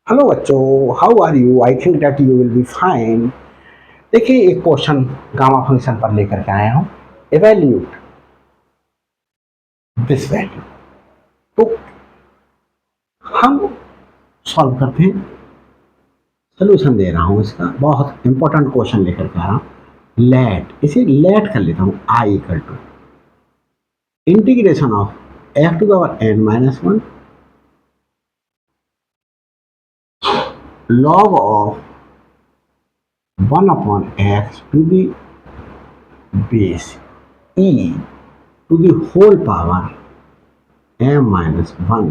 Hello बच्चों, how are you? I think that you will be fine. देखिए, एक question gamma function पर लेकर के आया हूँ। Evaluate this value. तो हम सॉल्व करते हैं। सोल्यूशन दे रहा हूँ इसका, बहुत इंपॉर्टेंट क्वेश्चन लेकर के आ रहा हूँ। लेट, इसे लेट कर लेता हूँ। I equal to integration of F to power N minus one log of one upon x to the base E to the whole power m minus 1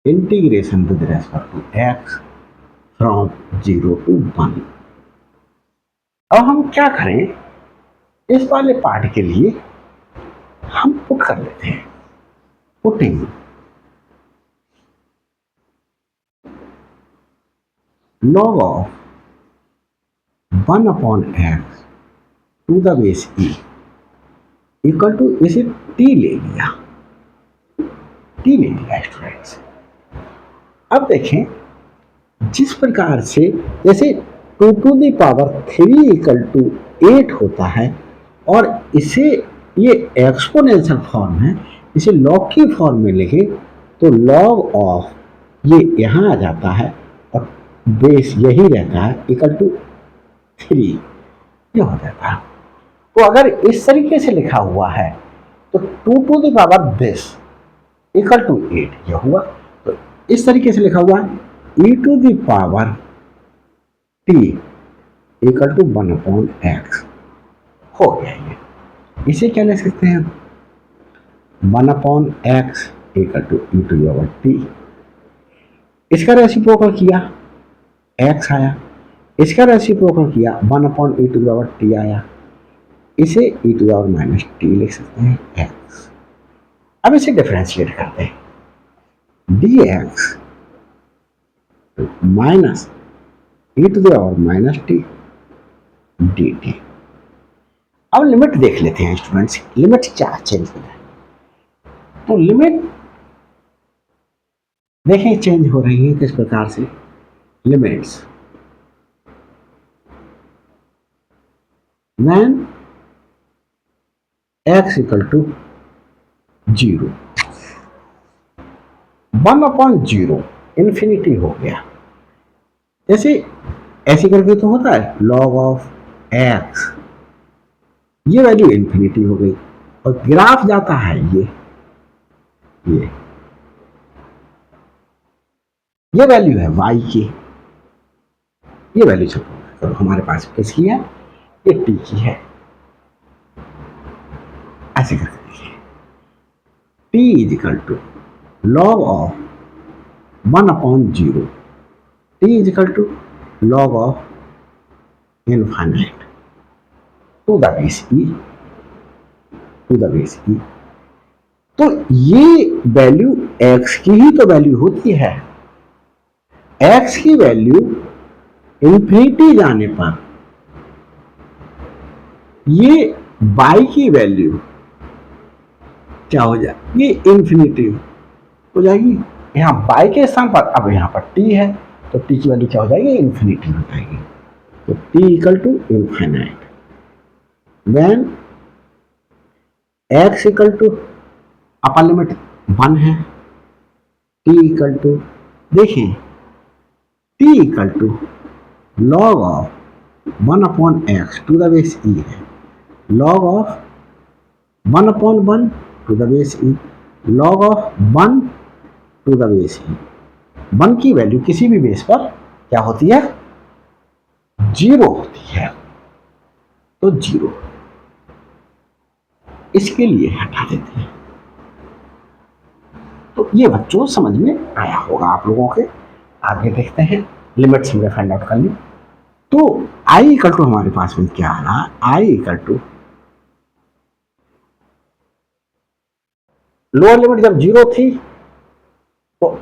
integration with respect to x from 0 to 1। अब हम क्या करें, इस वाले part के लिए हम put कर लेते हैं। Putting log of 1 upon x to the base e equal to, इसे t ले लिया, स्टूडेंट्स। अब देखें, जिस प्रकार से जैसे 2 to the power 3 equal to 8 होता है और इसे ये एक्सपोनेंशियल फॉर्म है, इसे लॉग की फॉर्म में लिखे तो लॉग ऑफ ये यहाँ आ जाता है और बेस यही रहता है इक्वल टू 3, ये हो जाता है। तो अगर इस तरीके से लिखा हुआ है तो 2 to the power this equal to 8 ये हुआ। तो इस तरीके से लिखा हुआ है e to the power t equal to 1 upon x हो गया। ये इसे क्या ले सकते हैं, 1 upon x equal to e to power t. इसका रेसिप्रोकल किया, एक्स आया। इसका रेसिप्रोकल किया, 1 upon e to power t आया। इसे e to power minus t लिख सकते हैं, एक्स। अब इसे डिफरेंशिएट करते हैं, d x minus e to power minus t d T. अब लिमिट देख लेते हैं स्टूडेंट्स, लिमिट क्या चेंज हो जाए। तो लिमिट देखें चेंज हो रही है किस प्रकार से। Limits when x equal to 0, 1 upon 0 infinity हो गया। जैसे ऐसे करके तो होता है लॉग ऑफ x, ये वैल्यू इन्फिनिटी हो गई और ग्राफ जाता है ये वैल्यू है y की, ये वैल्यू चलो हमारे पास किसकी है, ये t की है। ऐसे करके देखिए, t is equal to log of 1 upon 0, t is equal to log of infinite to the base E. तो ये वैल्यू x की ही तो वैल्यू होती है। x की वैल्यू इंफिनिटी जाने पर ये y की वैल्यू क्या हो जाएगी, ये इन्फिनिटी हो जाएगी। यहाँ y के स्थान पर अब यहाँ पर t है तो t की वैल्यू क्या हो जाएगी, इन्फिनिटी हो जाएगी। तो t equal to infinite when x equal to upper limit 1 है, t इक्वल टू देखें t equal to log of 1 upon x to the base E है, log of 1 upon 1 to the base E, log of 1 to the base E. 1 की value किसी भी base पर क्या होती है, 0 होती है। तो 0 इसके लिए हटा देते हैं। तो ये बच्चों समझ में आया होगा आप लोगों के। आगे देखते हैं, लिमिट्स हमने फाइंड आउट कर ली। तो i इक्वल टू हमारे पास में क्या आ रहा, i equal to lower limit जब 0 थी तो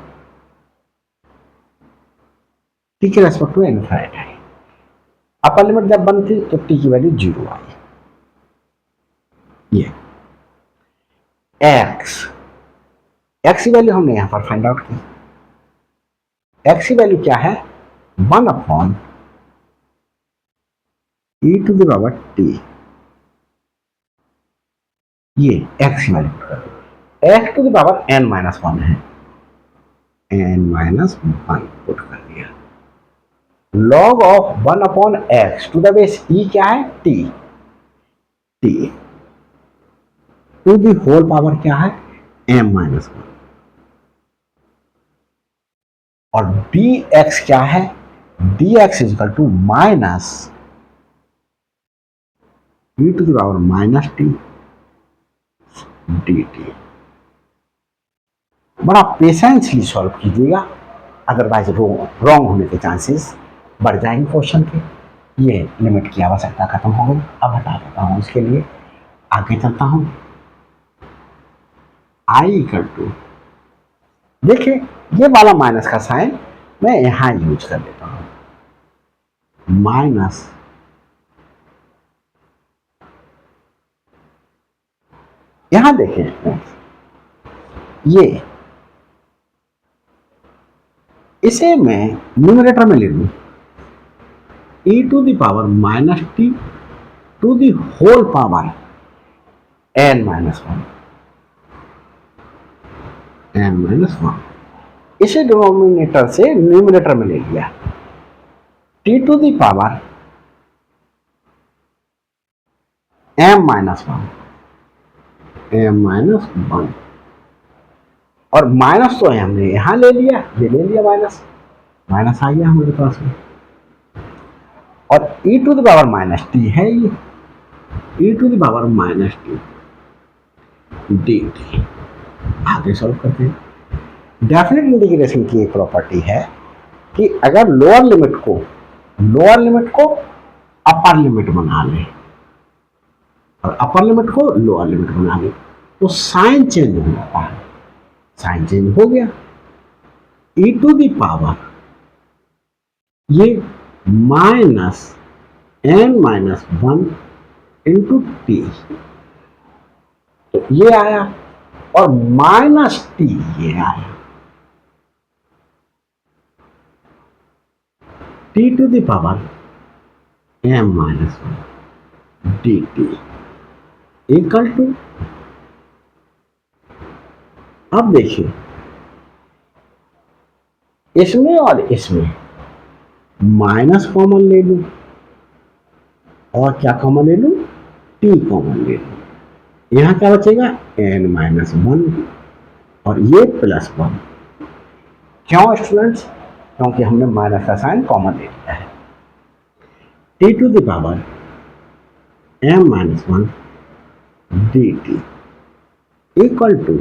t के रेस्पेक्ट में इनफाइनाइट है, अपर लिमिट जब 1 थी तो t की वैल्यू 0 आई। ये x की वैल्यू हमने यहां पर फाइंड आउट की, एक्स की वैल्यू क्या है, 1/e⁻t, ये एक्स की वैल्यू कर दो। X to the power n-1 है, n-1 पुट कर दिया। Log of 1/x to the base e क्या है, t, t to the whole power क्या है, m-1, और dx क्या है, dx is equal to minus e to the power minus t dt। बड़ा पेशेंसली सॉल्व कीजिएगा, अदरवाइज रॉन्ग होने के चांसेस बढ़ जाएंगे क्वेश्चन के। ये लिमिट की आवश्यकता खत्म हो गई, अब हटा देता हूं, इसके लिए आगे चलता हूं। आई इक्वल टू, देखिए ये वाला माइनस का साइन मैं यहां यूज कर लेता हूं, माइनस यहां देखिए ये, इसे मैं न्यूमरेटर में ले लूं, e to the power minus t to the whole power n-1, n-1, इसे डिनोमिनेटर से न्यूमरेटर में ले लिया, t to the power m-1, m-1, और माइनस तो है हमने यहां ले लिया, ये ले लिया माइनस, माइनस आ गया हमारे पास में, और e to the power minus t है ये, e to the power minus t dt। आगे सॉल्व करते हैं। डेफिनेट इंटीग्रेशन की एक प्रॉपर्टी है कि अगर लोअर लिमिट को अपर लिमिट बना ले और अपर लिमिट को लोअर लिमिट बना ले तो साइन चेंज हो जाता है, साइन चेंज हो गया, e टू द पावर ये माइनस n-1 इंटू टी, तो ये आया, और माइनस टी ये आया, t to the power m-1 dt equal to, अब देखिए इसमें और इसमें माइनस कॉमन ले लूं, और क्या कॉमन ले लूं, टी कॉमन ले लूं, यहां क्या बचेगा, n-1 और ये +1। क्यों स्टूडेंट्स, क्योंकि हमने माइनस का साइन कॉमन ले लिया है। T to the power m-1 dt equal to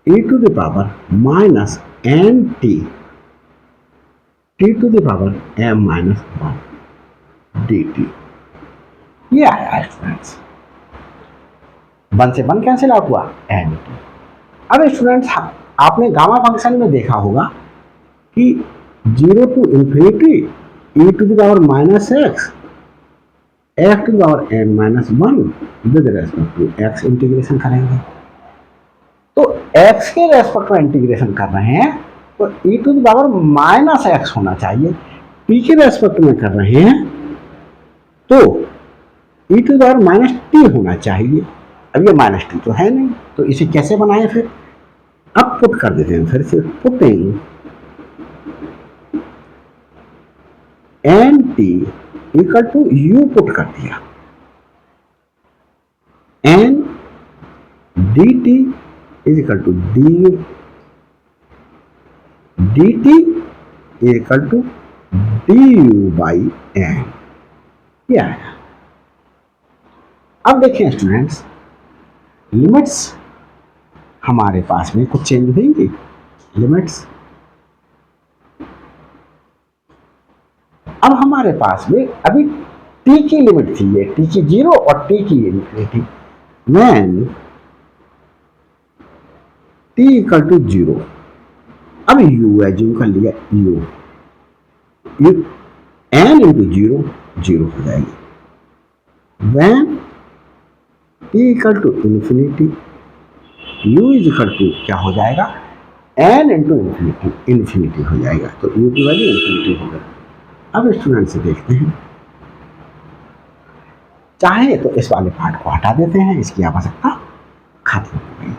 e to the power minus nt t to the power m-1 dt, ये आया स्टूडेंट्स, 1 से 1 कैंसिल आउट हुआ, nt। अब स्टूडेंट्स आपने गामा फंक्शन में देखा होगा कि 0 to infinity e to the power minus x to the power n-1 with respect to x integration करेंगे, तो x के रेस्पेक्ट में इंटीग्रेशन कर रहे हैं तो e to the power minus x होना चाहिए, t के रेस्पेक्ट में कर रहे हैं तो e to the power minus t होना चाहिए। अब ये माइनस टी तो है नहीं, तो इसे कैसे बनाएं फिर, अब पुट कर देते हैं, फिर से putting nt equal to u put कर दिया, n dt is equal to du dt equal to du by n, ये आया। अब देखें स्टूडेंट्स, लिमिट्स हमारे पास में कुछ चेंज होंगी, लिमिट्स अब हमारे पास में अभी t की लिमिट थी, ये t की 0 और t की infinity, when t equal to 0, अब u एज्यूम कर लिया, u n इंटू 0 0 हो जाएगी, when t equal to infinity u is equal to क्या हो जाएगा, n इंटू इन्फिनिटी, इन्फिनिटी हो जाएगा, तो u की वैल्यू इन्फिनिटी होगा। अब स्टूडेंट से देखते हैं, चाहे तो इस वाले पार्ट को हटा देते हैं, इसकी आवश्यकता खत्म हो गई।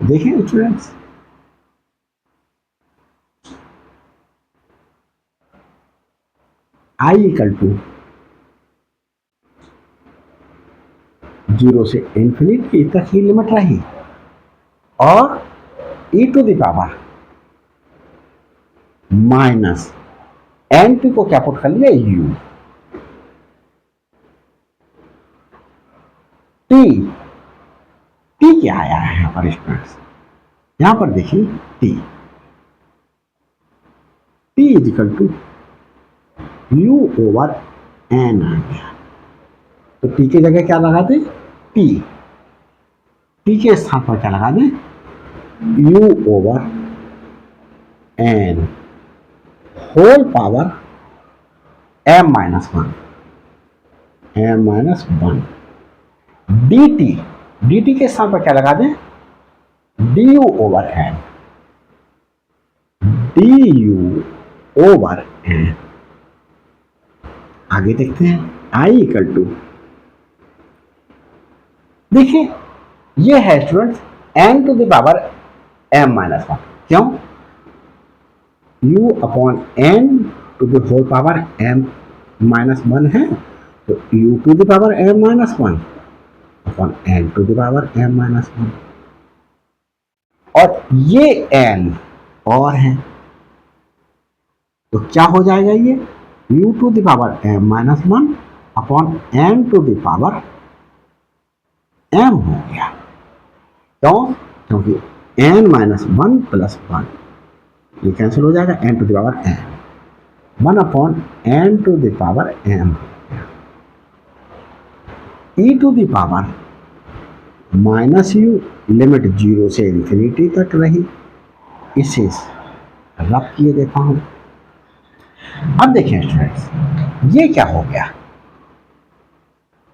देखिए स्टूडेंट्स, i इक्वल टू 0 से इन्फिनिटी तक ही लिमिट रही, और e to the power minus n t को क्या पुट कर लिया, u, टी, टी क्या आया है यहाँ पर स्टूडेंट्स, यहाँ पर देखिए t, t is equal to u over n आ गया, तो टी की जगह क्या लगा दें, टी, टी के स्थान पर क्या लगा दें, u over n whole power m minus one, m minus one, d t, d t के स्थान पर क्या लगा दें, du over n, du over n। आगे देखते हैं, i इक्वल टू, देखिए ये है students n to the power m minus one, क्यों, u upon n to the whole power m minus one है, तो u to the power m minus one upon n to the power m minus one, और ये n और है, तो क्या हो जाएगा, ये u to the power m minus one upon n to the power m हो गया, क्यों, क्योंकि n minus one plus one ये कैंसिल हो जाएगा, n to the power m, one upon n to the power m, e to the power minus u, limit 0 से infinity तक रही, इसे रब किए देता हूं। अब देखिए स्टूडेंट्स, ये क्या हो गया,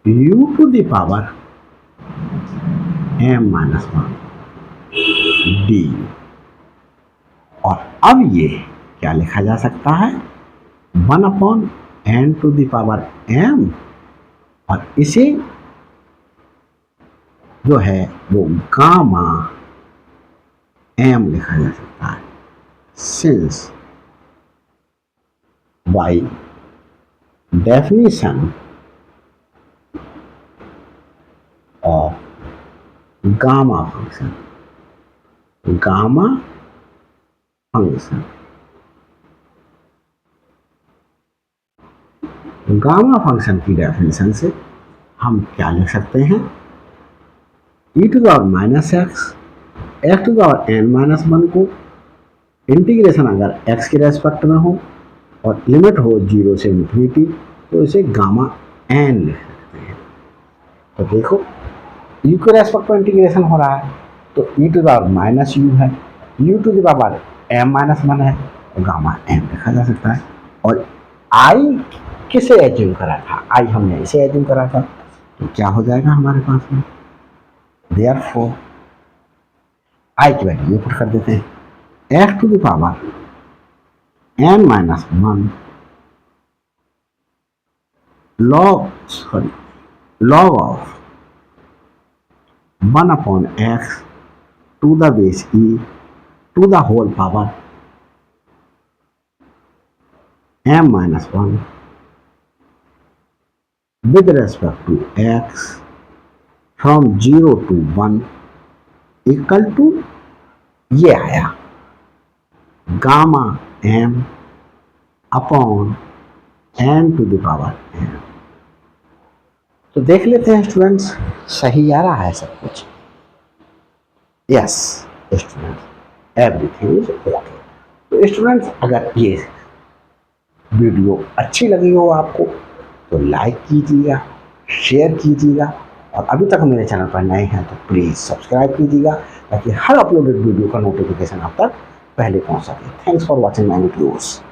u to the power m minus one d, और अब ये क्या लिखा जा सकता है, one upon n to the power m, और इसे जो है वो गामा m लिखा जा सकता है, since by definition of gamma function, gamma function, gamma function की डेफिनेशन से हम क्या लिख सकते हैं, e to the power minus x, x to the power n minus one को इंटीग्रेशन अगर x के रेस्पेक्ट में हो और लिमिट हो 0 से इन्फिनिटी, तो इसे गामा n लिख सकते हैं। तो देखो u के रेस्पेक्ट में इंटीग्रेशन हो रहा है, तो e to the power minus u है, u to the power m minus one है, तो गामा n लिखा जा सकता है। और i किसे एज्यूम करा था, i हमने इसे एज्यूम करा था, तो क्या हो जाएगा हमारे पास में, देयरफॉर i की वैल्यू पुट कर देते हैं, x to the power n minus one log of one upon x to the base e to the whole power m minus one with respect to x from 0 to 1 equal to ये आया गामा m upon n to the power m। तो देख लेते हैं students, सही आ रहा है सब कुछ, yes students everything is okay. तो स्टूडेंट्स अगर ये वीडियो अच्छी लगी हो आपको तो लाइक कीजिएगा, शेयर कीजिएगा, और अभी तक मेरे चैनल पर नए हैं तो प्लीज़ सब्सक्राइब कीजिएगा ताकि हर अपलोडेड वीडियो का नोटिफिकेशन आप तक पहले पहुंच सके। Thanks for watching my videos.